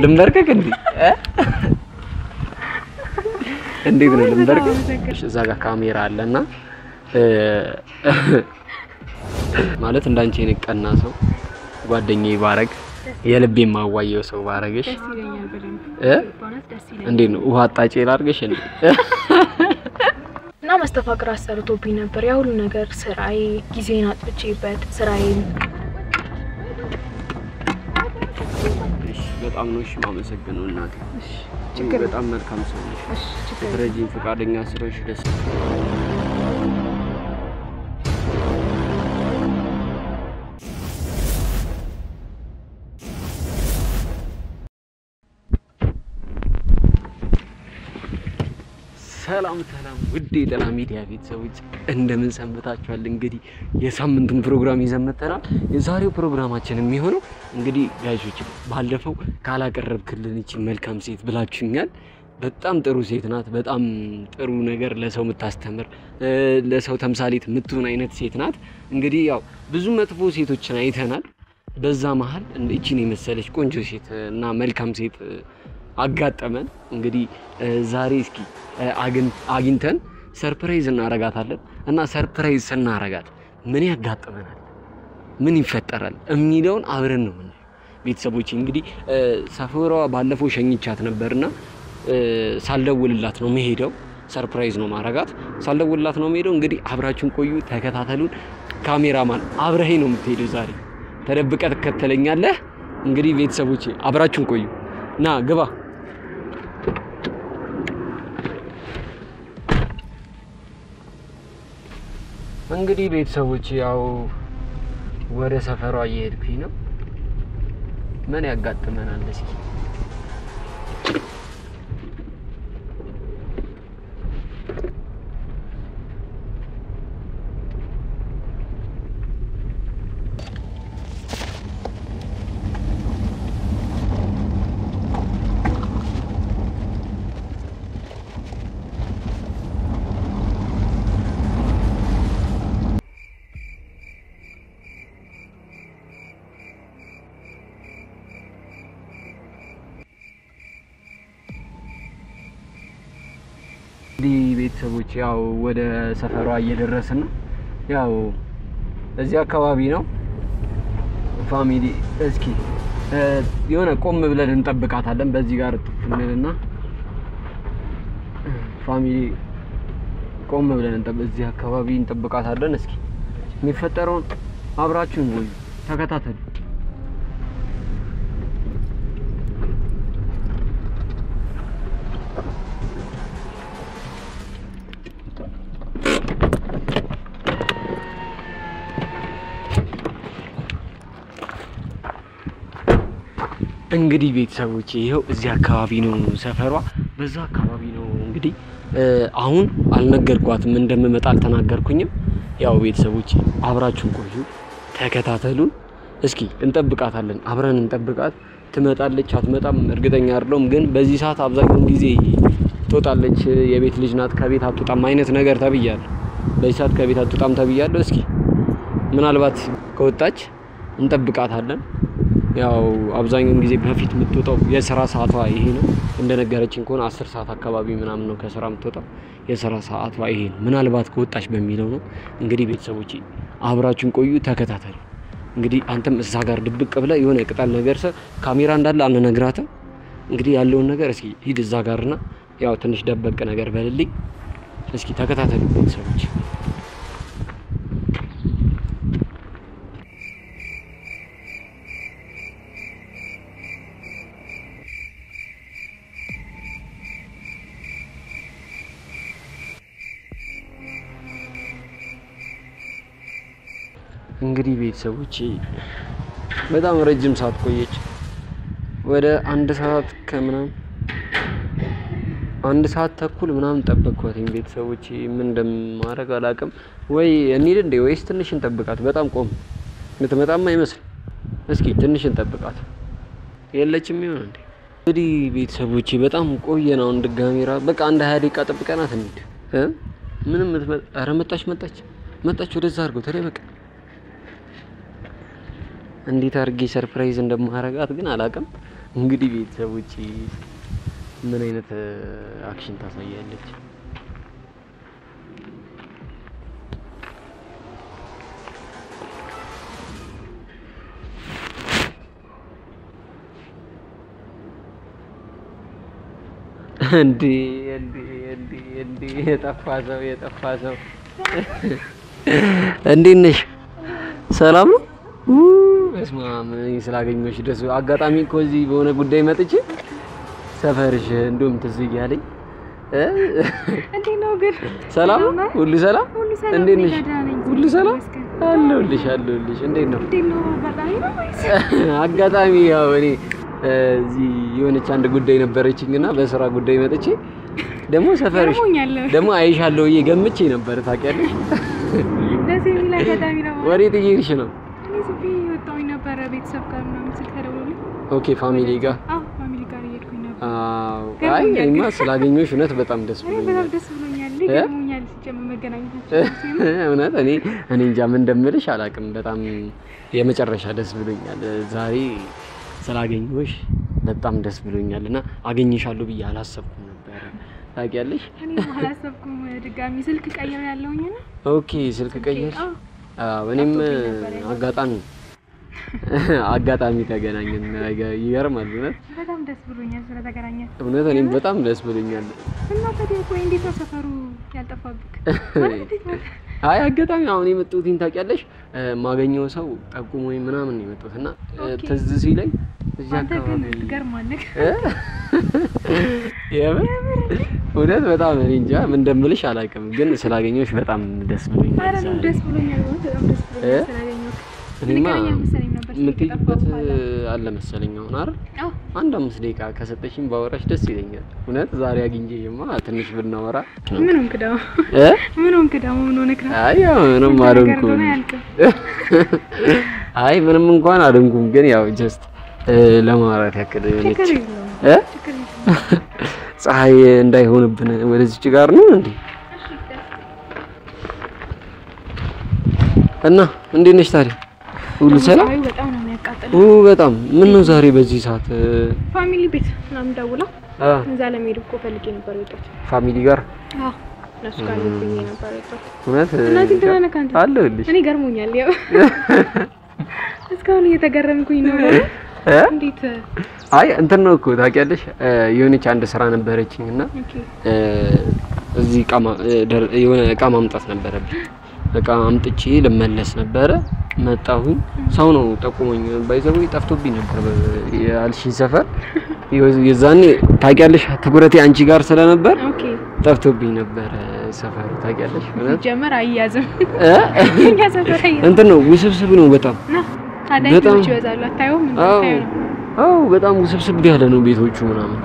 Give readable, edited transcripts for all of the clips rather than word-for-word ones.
ልምበርከክ እንዴ እንዴት ነው ልምበርከክ እዛ ጋር ካሜራ አለና ማለት እንዳንቺ የነቀና ሰው ጓደኛዬ ባረግ የልቤ ማዋየው ሰው ባረግሽ እንዴ ነው ውሃ አጣጪ ላርገሽ እንዴ እና መስተፋቅር አሰርቶብኝ ነበር ያ ሁሉ ነገር ስራዬ ጊዜን አጥቼበት ስራዬን በጣም ነው እሺ ማመሰግነው እናቴ እሺ በጣም መልካም ሰው ነሽ እሺ ትረጂኝ ፈቃደኛ ስለሽ ደስ ሰላም ውዴ ጠላ ሚዲያ ቤተሰቦች እንደምን ሰንብታችኋል እንግዲህ የሳምንቱን ፕሮግራም ይዘን መጥተናል የዛሬው ፕሮግራማችን የሚሆነው እንግዲህ ጋይሶች ባለፈው ካላቀረብክልን እቺ መልካም ሴት ብላችሁኛል በጣም ጥሩ ሴት ናት በጣም ጥሩ ነገር ለሰው የምታስተምር ለሰው ተምሳሌት የምትሆን አይነት ሴት ናት እንግዲህ ያው ብዙ መጥፎ ሴቶችን አይተናል በዛ መሃል እቺን የመሰለች ቆንጆ ሴት እና መልካም ሴት አጋጠመን እንግዲህ ዛሬ እስኪ አግኝተን ሰርፕራይዝ እናረጋታለን እና ሰርፕራይዝ ስናረጋት ምን ያጋጥመናል ምን ይፈጠራል እሚለውን አብረን ነው ምን ቤተሰቦች እንግዲህ ሰፈሯ ባለፈው ሸኝቻት ነበርና ሳልደውልላት ነው መሄደው ሰርፕራይዝ ነው ማረጋት ሳልደውልላት ነው መሄደው እንግዲህ አብራችሁን ቆዩ ተከታተሉን ካሜራማን አብረኸኝ ነው የምትሄደው ዛሬ ተደብቀህ ተከተለኛለህ እንግዲህ ቤተሰቦች አብራችሁን ቆዩ ና ግባ እንግዲህ ቤተሰቦች ያው ወደ ሰፈሯ እየሄድኩኝ ነው ምን ያጋጥመናል እስኪ ቤተሰቦች ያው ወደ ሰፈሯ እየደረስን ነው ያው እዚህ አካባቢ ነው ፋሚሊ እስኪ የሆነ ቆም ብለን እንጠብቃታለን በዚህ ጋር ጥፍንልና ፋሚሊ ቆም ብለን እዚህ አካባቢ እንጠብቃታለን እስኪ የሚፈጠረውን አብራችሁን ወይ ተከታተሉ እንግዲህ ቤተሰቦች ይሄው እዚህ አካባቢ ነው ሰፈሯ በዛ አካባቢ ነው እንግዲህ አሁን አልነገርኳትም እንደምመጣ አልተናገርኩኝም ያው ቤተሰቦች አብራችሁን ቆዩ ተከታተሉን እስኪ እንጠብቃታለን አብረን እንጠብቃት ትመጣለች አትመጣም እርግጠኛ አይደለም ግን በዚህ ሰዓት አብዛኛው ጊዜ ትወጣለች የቤት ልጅ ናት ከቤት አትወጣም አይነት ነገር ተብያለሁ በዚህ ሰዓት ከቤት አትወጣም ተብያለሁ እስኪ ምናልባት ከወጣች እንጠብቃታለን ያው አብዛኛው ጊዜ በፊት የምትወጣው የሥራ ሰዓቷ ይሄ ነው እንደነገረችኝ ከሆነ 10 ሰዓት አካባቢ ምናምን ነው ከሥራ የምትወጣው የሥራ ሰዓቷ ይሄ ነው ምናልባት ከወጣች በሚለው ነው እንግዲህ ቤተሰቦች አብራችሁን ቆዩ ተከታተሉ እንግዲህ አንተም እዛ ጋር ድብቅ ብለህ የሆነ ቅጠል ነገር ካሜራ እንዳለ አንነግራትም እንግዲህ ያለውን ነገር እስኪ ሂድ እዛ ጋርና ያው ትንሽ ደበቅ ነገር በልልኝ እስኪ ተከታተሉ ቤተሰቦች እንግዲህ ቤተሰቦች በጣም ረጅም ሰዓት ቆየች ወደ 1 ሰዓት ከምናምን 1 ሰዓት ተኩል ምናምን ጠበቅኳትኝ ቤተሰቦች ምን እንደማረግ አላቅም ወይ እንሂድ እንዴ ወይስ ትንሽ እንጠብቃት በጣም ቆም ምትመጣማ አይመስል እስኪ ትንሽ እንጠብቃት የለችም ይሆን እንዴ እንግዲህ ቤተሰቦች በጣም ቆየናው ድጋሚ በቃ አንድ 20 ደቂቃ ጠብቀናት እንሂድ ምንም ኧረ መጣች ወደዛ አድርገው ተለይ በቃ እንዴት አርጌ ሰርፕራይዝ እንደማረጋት ግን አላቀም እንግዲህ ቤተሰቦቼ ምን አይነት አክሽን ታሳያለች? እንዴ የጠፋ ሰው እንዴት ነሽ? ሰላም ነው? በስመ አብ ስላገኘሁሽ ደስ አጋጣሚ እኮ እዚህ በሆነ ጉዳይ መጥቼ ሰፈርሽ እንደውም ትዝ እያለኝ እንዴት ነው ግን? ሰላም ነው? ሁሉ ሰላም? እንዴት ነሽ? ሁሉ ሰላም አለሁልሽ። እንዴት ነው? አጋጣሚ ያው እኔ እዚህ የሆነች አንድ ጉዳይ ነበረችኝና በስራ ጉዳይ መጥቼ ደግሞ ሰፈርሽ ደግሞ አይሻለሁ ገምቼ ነበር። ታውቂያለሽ? ደስ የሚል አጋጣሚ ነው። ወዴት እየሄድሽ ነው? እኔ ዝም ብዬ ወጣሁኝ ነበር ቤተሰብ ጋር ምናምን ስልክ ተደውሎልኝ። ኦኬ ፋሚሊ ጋር? አዎ ፋሚሊ ጋር እየሄድኩኝ ነበር። አይ እኔማ ስላገኘሁሽ እውነት በጣም ደስ ብሎኛል። በጣም ደስ ብሎኛል። ልገሙኛል ሲጀምር መገናኘታችን እውነት እኔ እንጃ ምን እንደምልሽ አላውቅም። በጣም የመጨረሻ ደስ ብሎኛል ዛሬ ስላገኘሁሽ በጣም ደስ ብሎኛልና አገኘሻለሁ ብዬ አላሰብኩም ነበር። ታውቂያለሽ? እኔ አላሰብኩም። ድጋሚ ስልክ ቀይሬ ያለውኝ ነው። ኦኬ ስልክ ቀይሬ? እኔም አጋጣሚ ተገናኘን። ይገርማል እውነት በጣም ደስ ብሎኛል ስለተገናኘን። እውነት እኔም በጣም ደስ ብሎኛል። እና ታዲያ ቆይ እንዴት ነው ሰፈሩ ያልጠፋብክ? አይ አጋጣሚ አሁን የመጣሁትኝ ታውቂያለሽ? ማገኘው ሰው ጠቁሞኝ ምናምን ነው የመጣሁትና ትዝ ሲለኝ እዚህ አካባቢ ትገርማለህ። እውነት በጣም እኔ እንጃ ምን እንደምልሽ አላውቅም፣ ግን ስላገኘሁሽ በጣም ደስ ብሎኛል። አረ ነው ደስ ብሎኛል በጣም ደስ ብሎኛል ስላገኘሁሽ። እኔማ የምትሄጂበት አለ መሰለኝ አሁን አይደል? አንድ 5 ደቂቃ ከሰጠሽኝ ባወራሽ ደስ ይለኛል። እውነት ዛሬ አግኝቼማ ትንሽ ብናወራ ምን ሆንክ ደግሞ? ምን ሆነክ ነው? አይ ያው ምንም አልሆንኩም። አይ ምንም እንኳን አልሆንኩም፣ ግን ያው ጀስት ለማውራት ያክል ነች። ፀሐይ እንዳይሆንብን ወደዚች ጋር ነው እንዴ? እና እንዴት ነሽ ታዲያ? ሁሉ ሰላም? በጣም ነው የሚያቃጥለው። በጣም ምን ነው ዛሬ በዚህ ሰዓት? ፋሚሊ ቤት ምናምን ደውላ እዛ ለመሄድ እኮ ፈልጌ ነበር የወጣሁት። ፋሚሊ ጋር? አዎ እነሱ ጋር ሄድኩኝ ነበር የወጣሁት። እውነት? እናቴ ተናነካንተ አለሁልሽ። እኔ ገርሞኛል። ያው እስካሁን እየተገረምኩኝ ነው። እንዴት? አይ እንትን ነው እኮ ታውቂያለሽ፣ የሆነች አንድ ስራ ነበረችኝና እዚህ የሆነ እቃ ማምጣት ነበረብኝ። እቃ አምጥቼ ልመለስ ነበረ። መጣሁኝ። ሰው ነው ጠቁሞኝ ባይዘው ጠፍቶብኝ ነበር ያልሽኝ ሰፈር። የዛኔ ታውቂያለሽ ትኩረቴ አንቺ ጋር ስለነበር ጠፍቶብኝ ነበር ሰፈር። ታውቂያለሽ ጀመር አያዝም እንትን ነው ውስብስብ ነው በጣም በጣም ይወዛሉ። አታየውም? አዎ በጣም ውስብስብ ያለ ነው ቤቶቹ ምናምን።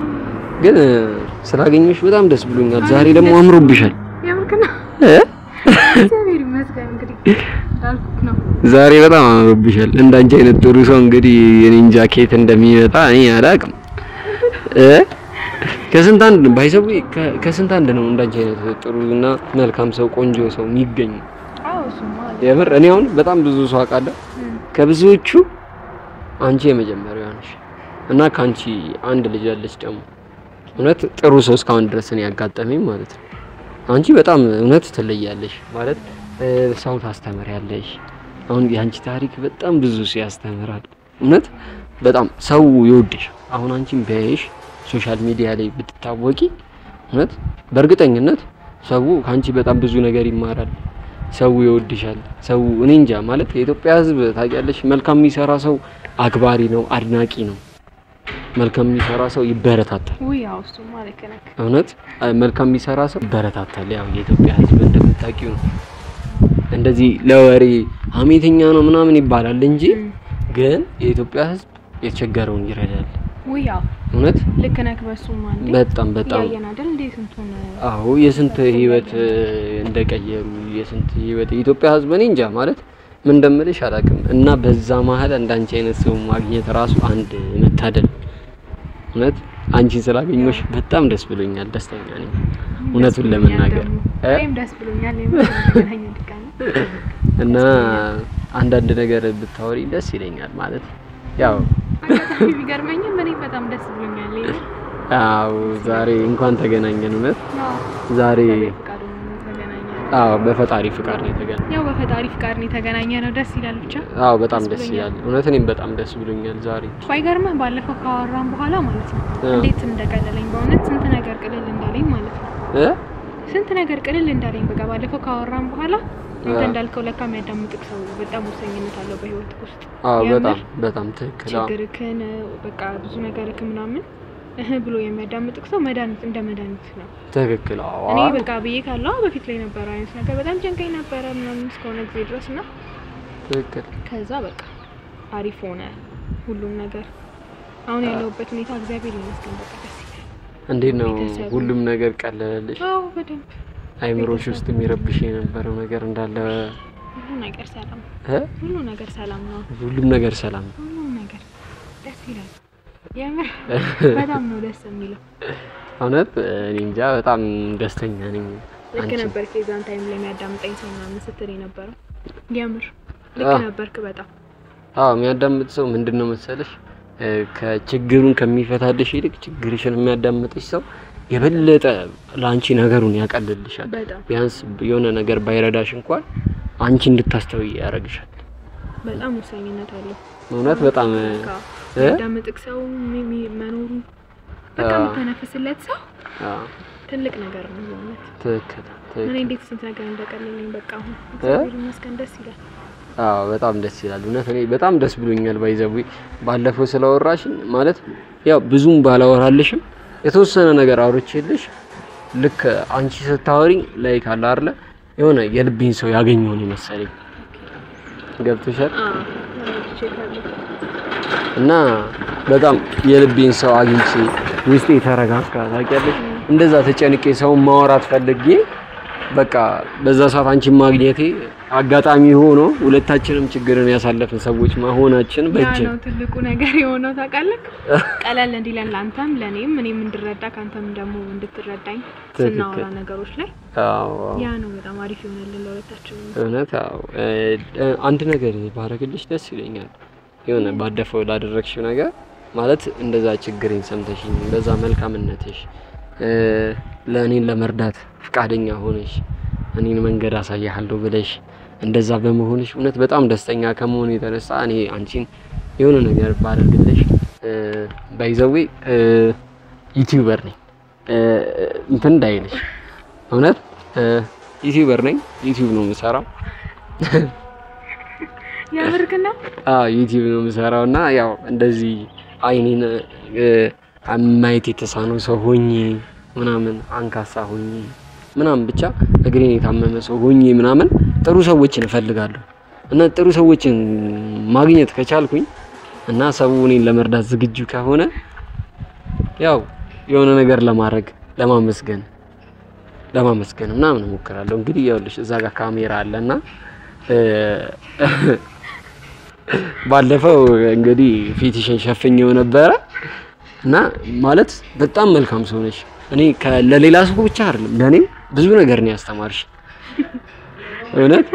ግን ስላገኘሽ በጣም ደስ ብሎኛል። ዛሬ ደግሞ አምሮብሻል። ያምርክና እግዚአብሔር ይመስገን። እንግዲህ ዳልኩክ ነው ዛሬ በጣም አምሮብሻል። እንዳንቺ አይነት ጥሩ ሰው እንግዲህ የኔ ጃኬት እንደሚመጣ እኔ አላውቅም። ከስንት አንድ ባይሰው ከስንት አንድ ነው እንዳንቺ አይነት ጥሩና መልካም ሰው ቆንጆ ሰው የሚገኝ። አዎ እሱማ የምር እኔ አሁን በጣም ብዙ ሰው አውቃለሁ። ከብዙዎቹ አንቺ የመጀመሪያው ነሽ እና ካንቺ አንድ ልጅ አለች ደግሞ እውነት ጥሩ ሰው እስካሁን ድረስ እኔ ያጋጠመኝ ማለት ነው። አንቺ በጣም እውነት ትለያለሽ ማለት ሰው ታስተምሪያለሽ። አሁን ያንቺ ታሪክ በጣም ብዙ ሰው ያስተምራል። እውነት በጣም ሰው ይወድሽ። አሁን አንቺን ቢያይሽ ሶሻል ሚዲያ ላይ ብትታወቂ እውነት በእርግጠኝነት ሰው ካንቺ በጣም ብዙ ነገር ይማራል። ሰው ይወድሻል። ሰው እኔ እንጃ ማለት የኢትዮጵያ ሕዝብ ታውቂያለሽ መልካም የሚሰራ ሰው አክባሪ ነው፣ አድናቂ ነው። መልካም የሚሰራ ሰው ይበረታታል። ያው እሱ ማለት ነው። እውነት መልካም የሚሰራ ሰው ይበረታታል። ያው የኢትዮጵያ ሕዝብ እንደምታውቂው ነው። እንደዚህ ለወሬ ሀሜተኛ ነው ምናምን ይባላል እንጂ ግን የኢትዮጵያ ሕዝብ የተቸገረውን ይረዳል። ያው እውነት ልክ ነህ። በሱም አንዴ በጣም ያየና አይደል እንዴ ስንቱን የስንት ህይወት እንደቀየሩ የስንት ህይወት የኢትዮጵያ ሕዝብ እኔ እንጃ ማለት ምን እንደምልሽ አላውቅም። እና በዛ መሀል እንዳንቺ አይነት ሰው ማግኘት ራሱ አንድ መታደል። እውነት አንቺን ስላገኘሁሽ በጣም ደስ ብሎኛል። ደስተኛ ነኝ እውነቱን ለመናገር እኔም ደስ ብሎኛል። ለምን እና አንዳንድ ነገር ብታወሪ ደስ ይለኛል ማለት ያው አጋጣሚ ቢገርመኝም እኔ በጣም ደስ ብሎኛል። አዎ ዛሬ እንኳን ተገናኘን እውነት ዛሬ አዎ በፈጣሪ ፍቃድ ነው የተገናኘነው። ያው በፈጣሪ ፍቃድ ነው የተገናኘነው። ደስ ይላል ብቻ። አዎ በጣም ደስ ይላል እውነት እኔም በጣም ደስ ብሎኛል ዛሬ። ባይገርምህ ባለፈው ካወራን በኋላ ማለት ነው እንዴት እንደቀለለኝ በእውነት ስንት ነገር ቅልል እንዳለኝ ማለት ነው ስንት ነገር ቅልል እንዳለኝ በቃ ባለፈው ካወራን በኋላ አንተ እንዳልከው ለካ የሚያዳምጥክ ሰው በጣም ወሳኝነት አለው በህይወትክ ውስጥ። አዎ በጣም ትክክል። ችግርክን በቃ ብዙ ነገርክ ምናምን ብሎ የሚያዳምጥክ ሰው መድኃኒት እንደ መድኃኒት ነው። ትክክል። አዎ እኔ በቃ ብዬ ካለው በፊት ላይ ነበር አይነት ነገር በጣም ጨንቀኝ ነበር ምናምን እስከሆነ ጊዜ ድረስ እና ትክክል። ከዛ በቃ አሪፍ ሆነ ሁሉም ነገር። አሁን ያለሁበት ሁኔታ እግዚአብሔር ይመስገን በቃ ደስ ይላል። እንዴት ነው ሁሉም ነገር ቀለለልሽ? አዎ በደንብ። አይምሮሽ ውስጥ የሚረብሽ የነበረው ነገር እንዳለ ሁሉ ነገር ሰላም ሁሉ ነገር ሰላም ነው። ሁሉም ነገር ሰላም ነው። ሁሉም ነገር ደስ ይላል። የምር በጣም ነው ደስ የሚለው እውነት። እኔ እንጃ በጣም ደስተኛ ነኝ። ልክ ነበርክ የዛን ታይም ላይ የሚያዳምጠኝ ሰው ምናምን ስትል የነበረው የምር ልክ ነበርክ በጣም። አዎ የሚያዳምጥ ሰው ምንድነው መሰለሽ ከችግሩን ከሚፈታልሽ ይልቅ ችግርሽን የሚያዳምጥሽ ሰው የበለጠ ላንቺ ነገሩን ያቀልልሻል። ቢያንስ የሆነ ነገር ባይረዳሽ እንኳን አንቺ እንድታስተውይ ያደርግሻል። በጣም ወሳኝነት አለው እውነት በጣም ያዳምጥክ ሰው መኖሩ በቃ የምትነፍስለት ሰው ትልቅ ነገር ነው ማለት። ትክክል። እኔ እንዴት ስንት ነገር እንደቀለለኝ በቃ አሁን እግዚአብሔር ይመስገን ደስ ይላል። አዎ በጣም ደስ ይላል እውነት። እኔ በጣም ደስ ብሎኛል ባይዘው ባለፈው ስለወራሽኝ ማለት ያው ብዙም ባላወራልሽም የተወሰነ ነገር አውርቼልሽ ልክ አንቺ ስታወሪኝ ላይ ካለ አይደለ የሆነ የልቤን ሰው ያገኘው ነው መሰለኝ። ገብቶሻል? እና በጣም የልቤን ሰው አግኝቼ ውስጤ ተረጋጋ። ታውቂያለሽ እንደዛ ተጨንቄ ሰው ማወራት ፈልጌ በቃ በዛ ሰዓት አንቺን ማግኘቴ አጋጣሚ ሆኖ ሁለታችንም ችግርን ያሳለፈን ሰዎች መሆናችን በእጅ ነው ትልቁ ነገር የሆነው ታውቃለህ። ቀለል እንዲለን ላንተም ለኔም እኔም እንድረዳ ካንተም ደግሞ እንድትረዳኝ ስናወራ ነገሮች ላይ ያ ነው በጣም አሪፍ ይሆናል ለሁለታችንም እውነት። አዎ አንድ ነገር ባረግልሽ ደስ ይለኛል። የሆነ ባደፈው ላደረግሽው ነገር ማለት እንደዛ ችግሬን ሰምተሽኝ በዛ መልካምነትሽ ለኔን ለመርዳት ፍቃደኛ ሆነሽ እኔን መንገድ አሳያለሁ ብለሽ እንደዛ በመሆንሽ እውነት በጣም ደስተኛ ከመሆን የተነሳ እኔ አንቺን የሆነ ነገር ባደርግልሽ ባይዘዌ ዩቲዩበር ነኝ እንትን እንዳይልሽ እውነት ዩቲዩበር ነኝ። ዩቲዩብ ነው የምሰራው። ያምርክና ዩቲዩብ ነው የምሰራውና ያው እንደዚህ አይኔን ማየት የተሳነው ሰው ሆኜ ምናምን አንካሳ ሆኜ ምናምን ብቻ እግሬን የታመመ ሰው ሆኜ ምናምን ጥሩ ሰዎችን እፈልጋለሁ እና ጥሩ ሰዎችን ማግኘት ከቻልኩኝ እና ሰው እኔን ለመርዳት ዝግጁ ከሆነ ያው የሆነ ነገር ለማድረግ ለማመስገን ምናምን እሞክራለሁ። እንግዲህ ይኸውልሽ እዛ ጋር ካሜራ አለና ባለፈው እንግዲህ ፊትሽን ሸፍኜው ነበረ እና ማለት በጣም መልካም ሰው ነሽ። እኔ ለሌላ ሰው ብቻ አይደለም ለኔም ብዙ ነገር ነው ያስተማርሽ እውነት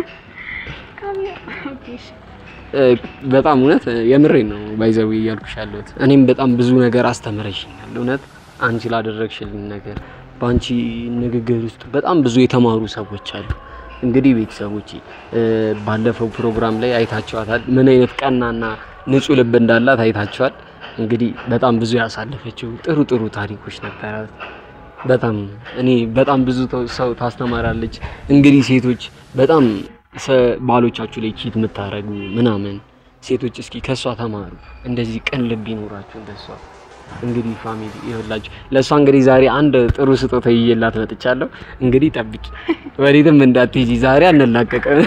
በጣም እውነት የምሬን ነው ባይዘው እያልኩሽ ያለሁት። እኔም በጣም ብዙ ነገር አስተምረሽኛል እውነት አንቺ ላደረግሽልኝ ነገር። ባንቺ ንግግር ውስጥ በጣም ብዙ የተማሩ ሰዎች አሉ። እንግዲህ ቤተሰቦቼ ባለፈው ፕሮግራም ላይ አይታችኋታል ምን አይነት ቀናና ንጹህ ልብ እንዳላት አይታችኋል። እንግዲህ በጣም ብዙ ያሳለፈችው ጥሩ ታሪኮች ነበራት። በጣም እኔ በጣም ብዙ ሰው ታስተማራለች። እንግዲህ ሴቶች በጣም ባሎቻችሁ ላይ ቺት የምታረጉ ምናምን ሴቶች እስኪ ከሷ ተማሩ። እንደዚህ ቀን ልብ ይኖራችሁ እንደሷ። እንግዲህ ፋሚሊ ይኸውላችሁ ለሷ እንግዲህ ዛሬ አንድ ጥሩ ስጦታ ይዤላት መጥቻለሁ። እንግዲህ ጠብቂ፣ ወዴትም እንዳትሄጂ ዛሬ አንላቀቅም።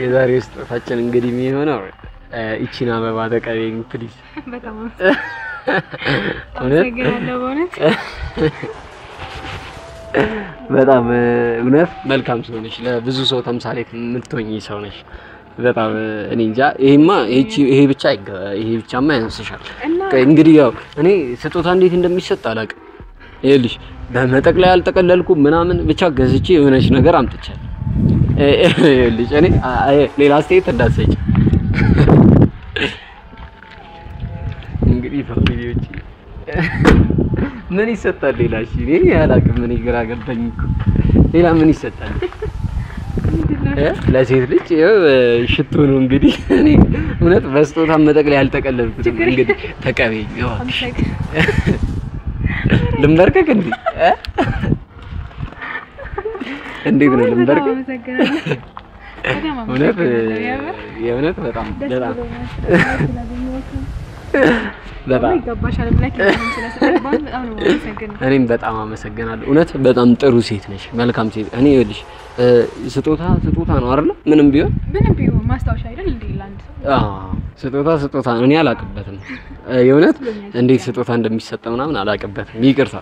የዛሬ ስጦታችን እንግዲህ የሚሆነው እቺን አበባ ተቀበይኝ ፕሊዝ። በጣም አመሰግናለሁ በእውነት በጣም እውነት መልካም ሰው ነሽ። ለብዙ ሰው ተምሳሌት የምትሆኚ ሰው ነሽ። በጣም እኔ እንጃ ይሄ ብቻማ ያንስሻል። እንግዲህ ያው እኔ ስጦታ እንዴት እንደሚሰጥ አላውቅም። ይኸውልሽ በመጠቅለያ አልጠቀለልኩም ምናምን ብቻ ገዝቼ የሆነች ነገር አምጥቻለሁ። ይኸውልሽ እኔ ሌላ አስተያየት እንዳትሰጪ እንግዲህ ፋሚሊዎች ምን ይሰጣል ሌላ? እሺ እኔ አላውቅም። ምን ግራ ገባኝ እኮ ሌላ ምን ይሰጣል? ለሴት ልጅ ሽቶ ነው እንግዲህ። እኔ እውነት በስጦታ መጠቅለያ ያልተቀለልኩትም እንግዲህ ተቀበይኝ። ልንበርከክ እንዴት ነው ልንበርከክ? የእውነት በጣም ይገባሻል ብለህ ስለሰጠኝ በጣም ነው የማመሰግነው። እኔም በጣም አመሰግናለሁ። እውነት በጣም ጥሩ ሴት ነሽ፣ መልካም ሴት። እኔ ይኸውልሽ ስጦታ ነው አይደል? ምንም ቢሆን ማስታወሻ አይደል እንዴ ላንድ ሰው? ስጦታ ነው። እኔ አላውቅበትም የእውነት እንዴት ስጦታ እንደሚሰጥ ምናምን አላውቅበትም። ይቅርታ።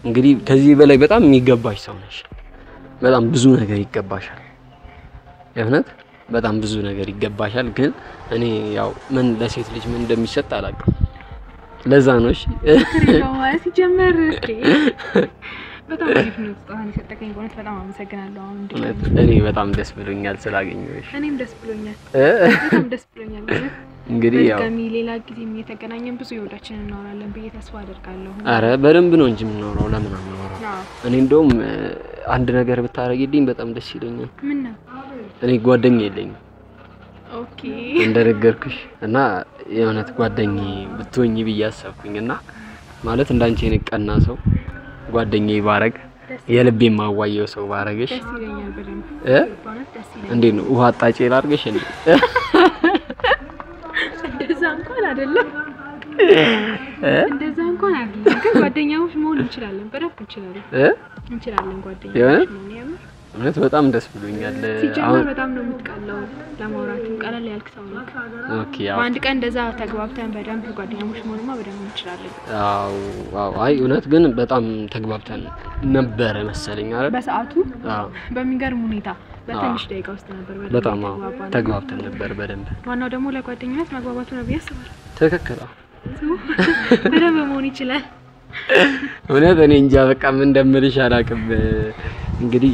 እንግዲህ ከዚህ በላይ በጣም የሚገባሽ ሰው ነሽ። በጣም ብዙ ነገር ይገባሻል። የእውነት በጣም ብዙ ነገር ይገባሻል። ግን እኔ ያው ምን ለሴት ልጅ ምን እንደሚሰጥ አላውቅም። ለዛ ነው። እሺ ሲጀመር በጣም አሪፍ ነው ስጦታን የሰጠከኝ። በእውነት በጣም አመሰግናለሁ። አሁን እኔ በጣም ደስ ብሎኛል ስላገኘሁሽ። እኔም ደስ ብሎኛል፣ በጣም ደስ ብሎኛል። እንግዲህ ያው ሌላ ጊዜም እየተገናኘን ብዙ ህይወታችንን እናወራለን ብዬ ተስፋ አደርጋለሁ። አረ በደንብ ነው እንጂ የምናወራው። ለምን አናወራው? እኔ እንደውም አንድ ነገር ብታረጊልኝ በጣም ደስ ይለኛል። ምን ነው? እኔ ጓደኛ የለኝም። ኦኬ እንደነገርኩሽ እና የእውነት ጓደኛዬ ብትሆኚ ብዬ አሰብኩኝና ማለት እንዳንቺ አይነት ቀና ሰው ጓደኛዬ ባረግ የልቤ ማዋየው ሰው ባረግሽ ደስ ይለኛል። በደንብ ደስ ይለኛል። እንዴት ነው ውሃ አጣጪ ላድርግሽ እንዴ? እንደዛ እንኳን አይደለም ግን ጓደኛሞች መሆን እንችላለን። በደንብ እንችላለን ጓደኛሞች መሆን። እውነት በጣም ደስ ብሎኛል። ሲጀመር በጣም ነው የምትቀለው ለማውራትም ቀለል ያልክ ሰው ነህ። ኦኬ አንድ ቀን እንደዛ ተግባብተን በደንብ ጓደኛሞች መሆንማ በደንብ እንችላለን። አዎ አይ እውነት ግን በጣም ተግባብተን ነበረ መሰለኝ አይደል? በሰዓቱ በሚገርም ሁኔታ በትንሽ ደቂቃ ውስጥ ነበር በጣም ተግባብተን ነበር በደንብ። ዋናው ደግሞ ለጓደኝነት መግባባቱ ነው ብዬ አስባለሁ። ትክክል። በደንብ መሆን ይችላል። እውነት እኔ እንጃ በቃ ምን እንደምልሽ አላውቅም። እንግዲህ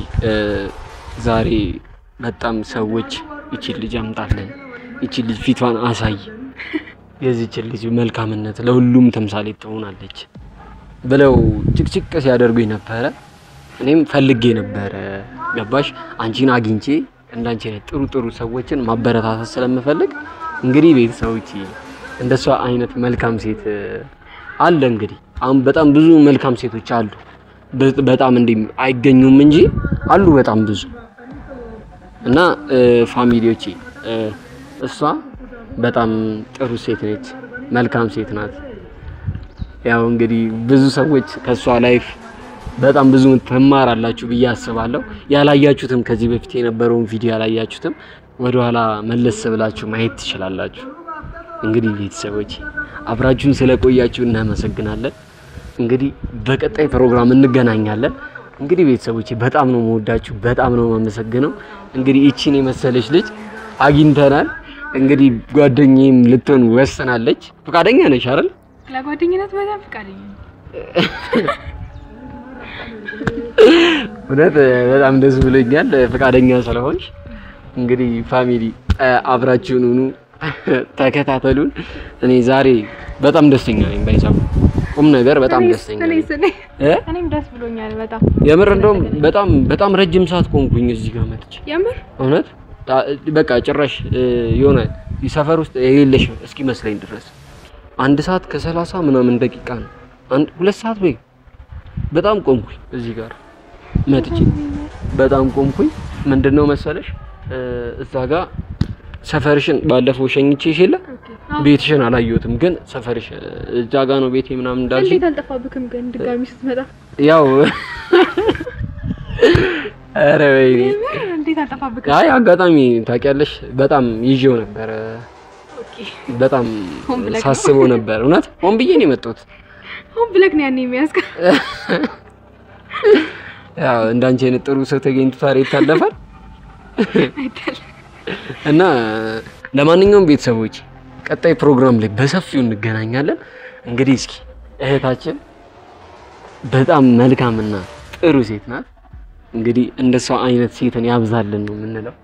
ዛሬ በጣም ሰዎች እቺ ልጅ አምጣለን፣ እቺ ልጅ ፊቷን አሳይ፣ የዚች ልጅ መልካምነት ለሁሉም ተምሳሌት ትሆናለች ብለው ጭቅጭቅ ሲያደርጉኝ ነበረ። እኔም ፈልጌ ነበረ ገባሽ? አንቺን አግኝቼ እንዳንቺ አይነት ጥሩ ሰዎችን ማበረታታት ስለምፈልግ እንግዲህ ቤተሰቦች እንደሷ አይነት መልካም ሴት አለ። እንግዲህ አሁን በጣም ብዙ መልካም ሴቶች አሉ። በጣም እንዴ አይገኙም እንጂ አሉ በጣም ብዙ። እና ፋሚሊዎቼ እሷ በጣም ጥሩ ሴት ነች፣ መልካም ሴት ናት። ያው እንግዲህ ብዙ ሰዎች ከሷ ላይፍ በጣም ብዙ ትማራላችሁ ብዬ አስባለሁ። ያላያችሁትም ከዚህ በፊት የነበረውን ቪዲዮ ያላያችሁትም ወደ ኋላ መለስ ብላችሁ ማየት ትችላላችሁ። እንግዲህ ቤተሰቦች አብራችሁን ስለቆያችሁ እናመሰግናለን። እንግዲህ በቀጣይ ፕሮግራም እንገናኛለን። እንግዲህ ቤተሰቦች በጣም ነው የምወዳችሁ፣ በጣም ነው የማመሰግነው። እንግዲህ እቺን የመሰለች ልጅ አግኝተናል። እንግዲህ ጓደኛዬም ልትሆን ወስናለች። ፈቃደኛ ነሽ አይደል? ለጓደኝነት በጣም ፈቃደኛ ነኝ። እውነት በጣም ደስ ብሎኛል ፈቃደኛ ስለሆንሽ። እንግዲህ ፋሚሊ አብራችሁን ሁኑ፣ ተከታተሉን። እኔ ዛሬ በጣም ደስተኛ ነኝ። ባይሳው ቁም ነገር በጣም ደስተኛ ነኝ። እኔም ደስ ብሎኛል በጣም የምር። እንደውም በጣም ረጅም ሰዓት ቆንኩኝ እዚህ ጋር መጥቼ የምር እውነት በቃ ጭራሽ የሆነ ሰፈር ውስጥ የሌለሽ እስኪመስለኝ ድረስ 1 ሰዓት ከ30 ምናምን ደቂቃ ነው 2 ሰዓት ወይ በጣም ቆንኩኝ እዚህ ጋር መጥቼ በጣም ቆንኩኝ። ምንድነው መሰለሽ እዛ ጋር ሰፈርሽን ባለፈው ሸኝቼሽ የለ ቤትሽን አላየሁትም፣ ግን ሰፈርሽ እዛ ጋር ነው ቤቴ ምናምን እንዳልሽ። እንዴት አልጠፋብክም ግን ድጋሚ ስትመጣ? ያው አረ ወይ እንዴት አልጠፋብክም? አይ አጋጣሚ ታውቂያለሽ በጣም ይዤው ነበር። ኦኬ በጣም ሳስበው ነበር። እውነት ሆን ብዬ ነው የመጣሁት። ሆን ብለክ ነው ያኔ የሚያስከ ያው እንዳንቺ አይነት ጥሩ ሰው ተገኝቶ ታሪክ ይታለፋል እና ለማንኛውም ቤተሰቦች ቀጣይ ፕሮግራም ላይ በሰፊው እንገናኛለን። እንግዲህ እስኪ እህታችን በጣም መልካምና ጥሩ ሴት ናት። እንግዲህ እንደሷ አይነት ሴትን ያብዛልን ነው የምንለው።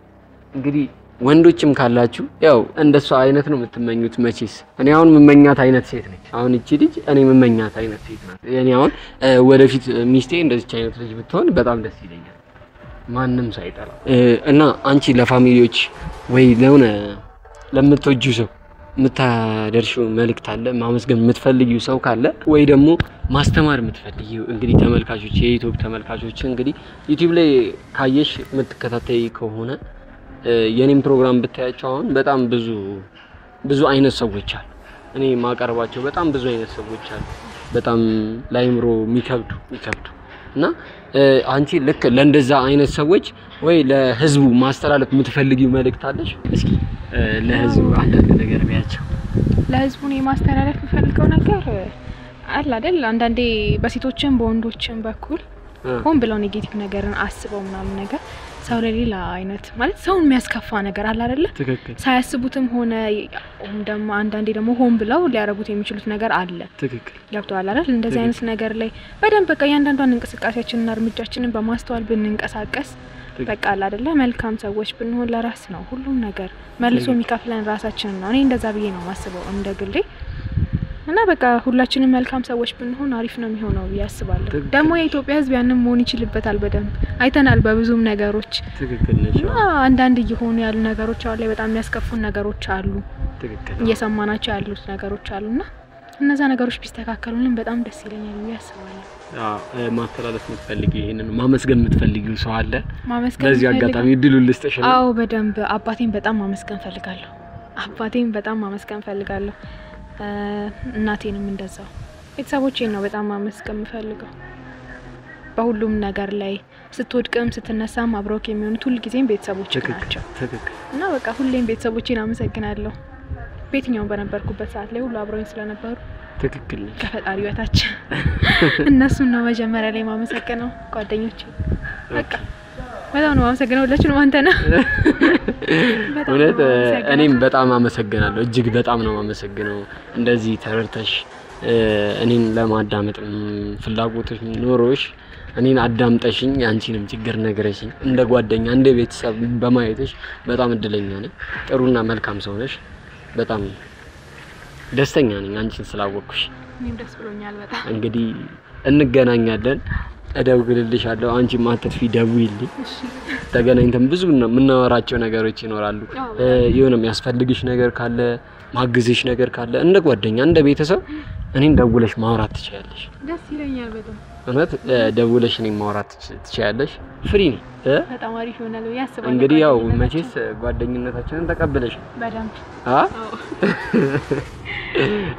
እንግዲህ ወንዶችም ካላችሁ ያው እንደሷ አይነት ነው የምትመኙት መቼስ። እኔ አሁን የምመኛት አይነት ሴት ነች። አሁን እቺ ልጅ እኔ የምመኛት አይነት ሴት ናት። እኔ አሁን ወደፊት ሚስቴ እንደዚህ አይነት ልጅ ብትሆን በጣም ደስ ይለኛል፣ ማንም ሳይጠላ እና አንቺ ለፋሚሊዎች ወይ ለሆነ ለምትወጂው ሰው የምታደርሺው መልእክት አለ? ማመስገን የምትፈልጊው ሰው ካለ ወይ ደግሞ ማስተማር የምትፈልጊው እንግዲህ ተመልካቾች የዩቲዩብ ተመልካቾች እንግዲህ ዩቲዩብ ላይ ካየሽ የምትከታተይ ከሆነ የኔም ፕሮግራም ብታያቸው አሁን በጣም ብዙ አይነት ሰዎች አሉ። እኔ ማቀርባቸው በጣም ብዙ አይነት ሰዎች አሉ። በጣም ላይምሮ የሚከብዱ እና አንቺ ልክ ለእንደዛ አይነት ሰዎች ወይ ለህዝቡ ማስተላለፍ የምትፈልጊው መልእክት አለሽ? እስኪ ለህዝቡ አንዳንድ ነገር ቢያቸው። ለህዝቡ ነው ማስተላለፍ የምፈልገው ነገር አለ አይደል? አንዳንዴ በሴቶችም በወንዶችም በኩል ሆን ብለው ኔጌቲቭ ነገርን አስበው ምናምን ነገር ሰው ለሌላ አይነት ማለት ሰውን የሚያስከፋ ነገር አለ አይደል? ሳያስቡትም ሆነ ደግሞ አንዳንዴ ደግሞ ሆን ብለው ሊያረጉት የሚችሉት ነገር አለ። ትክክል ገብቷል አይደል? እንደዚህ አይነት ነገር ላይ በደንብ በቃ ያንዳንዷን እንቅስቃሴያችንና እርምጃችንን በማስተዋል ብንንቀሳቀስ በቃ አለ አይደል? መልካም ሰዎች ብንሆን ለራስ ነው ሁሉም ነገር መልሶ የሚከፍለን ራሳችን ነው። እኔ እንደዛ ብዬ ነው ማስበው እንደግሌ እና በቃ ሁላችንም መልካም ሰዎች ብንሆን አሪፍ ነው የሚሆነው ያስባለሁ። ደግሞ የኢትዮጵያ ህዝብ ያንን መሆን ይችላልበታል በደንብ አይተናል በብዙም ነገሮች። ትክክል ነሽ። አንዳንድ እየሆኑ ያሉ ነገሮች አሉ ላይ በጣም የሚያስከፉን ነገሮች አሉ። ትክክል እየሰማናቸው ያሉት ነገሮች አሉና እነዛ ነገሮች ቢስተካከሉልን በጣም ደስ ይለኛል ያስባለሁ። ማስተላለፍ የምትፈልጊ ይሄንን ማመስገን የምትፈልጊው ሰው አለ? ማመስገን በዚህ አጋጣሚ እድሉን ልስጥሽ ነው። አዎ በደንብ አባቴን በጣም ማመስገን ፈልጋለሁ። እናቴንም እንደዛው ቤተሰቦቼን ነው በጣም ማመስገን የምፈልገው። በሁሉም ነገር ላይ ስትወድቅም ስትነሳም አብሮክ የሚሆኑት ሁሉ ጊዜም ቤተሰቦች ናቸው። እና በቃ ሁሌም ቤተሰቦቼን አመሰግናለሁ። ቤትኛው በነበርኩበት ሰዓት ላይ ሁሉ አብሮኝ ስለነበሩ ትክክል ከፈጣሪ በታች እነሱን ነው መጀመሪያ ላይ ማመሰግነው። ጓደኞቼ በቃ በጣም ነው ማመሰግነው። ሁላችንም አንተ ነህ እውነት እኔም በጣም አመሰግናለሁ። እጅግ በጣም ነው ማመሰግነው እንደዚህ ተረርተሽ እኔን ለማዳመጥ ፍላጎትሽ ኖሮሽ እኔን አዳምጠሽኝ አንቺንም ችግር ነገረሽኝ እንደ ጓደኛ እንደ ቤተሰብ በማየትሽ በጣም እድለኛ ነኝ። ጥሩና መልካም ሰው ነሽ። በጣም ደስተኛ ነኝ አንቺን ስላወቅኩሽ። እኔም ደስ ብሎኛል በጣም። እንግዲህ እንገናኛለን፣ እደውልልሻለሁ። አንቺ ማትጥፊ ደውይልኝ። ተገናኝተን ብዙ የምናወራቸው ነገሮች ይኖራሉ። የሆነም ያስፈልግሽ ነገር ካለ ማግዝሽ ነገር ካለ እንደ ጓደኛ እንደ ቤተሰብ እኔን ደውለሽ ማውራት ትችያለሽ። ደስ ይለኛል በጣም። እውነት ደውለሽ እኔን ማውራት ትችያለሽ። ፍሪ ነኝ። በጣም አሪፍ ይሆናል ያስባለሁ። እንግዲህ ያው መቼስ ጓደኝነታችንን ተቀበለሽ በደንብ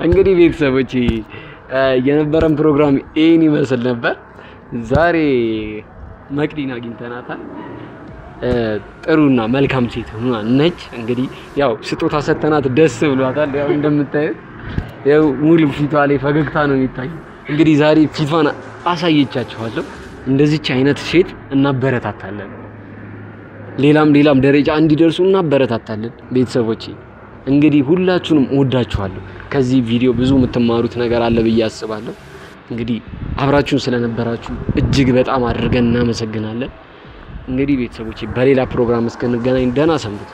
እንግዲህ ቤተሰቦቼ የነበረን ፕሮግራም ይሄን ይመስል ነበር። ዛሬ መቅዲን አግኝተናታል። ጥሩና መልካም ሴት ሆና ነች። እንግዲህ ያው ስጦታ ሰተናት ደስ ብሏታል። ያው እንደምታዩት ያው ሙሉ ፊቷ ላይ ፈገግታ ነው የሚታየው። እንግዲህ ዛሬ ፊቷን አሳየቻችኋለሁ። እንደዚች አይነት ሴት እናበረታታለን። ሌላም ደረጃ እንዲደርሱ እናበረታታለን። ቤተሰቦቼ እንግዲህ ሁላችሁንም እወዳችኋለሁ። ከዚህ ቪዲዮ ብዙ የምትማሩት ነገር አለ ብዬ አስባለሁ። እንግዲህ አብራችሁን ስለነበራችሁ እጅግ በጣም አድርገን እናመሰግናለን። እንግዲህ ቤተሰቦቼ በሌላ ፕሮግራም እስከንገናኝ ደህና ሰንብቱ።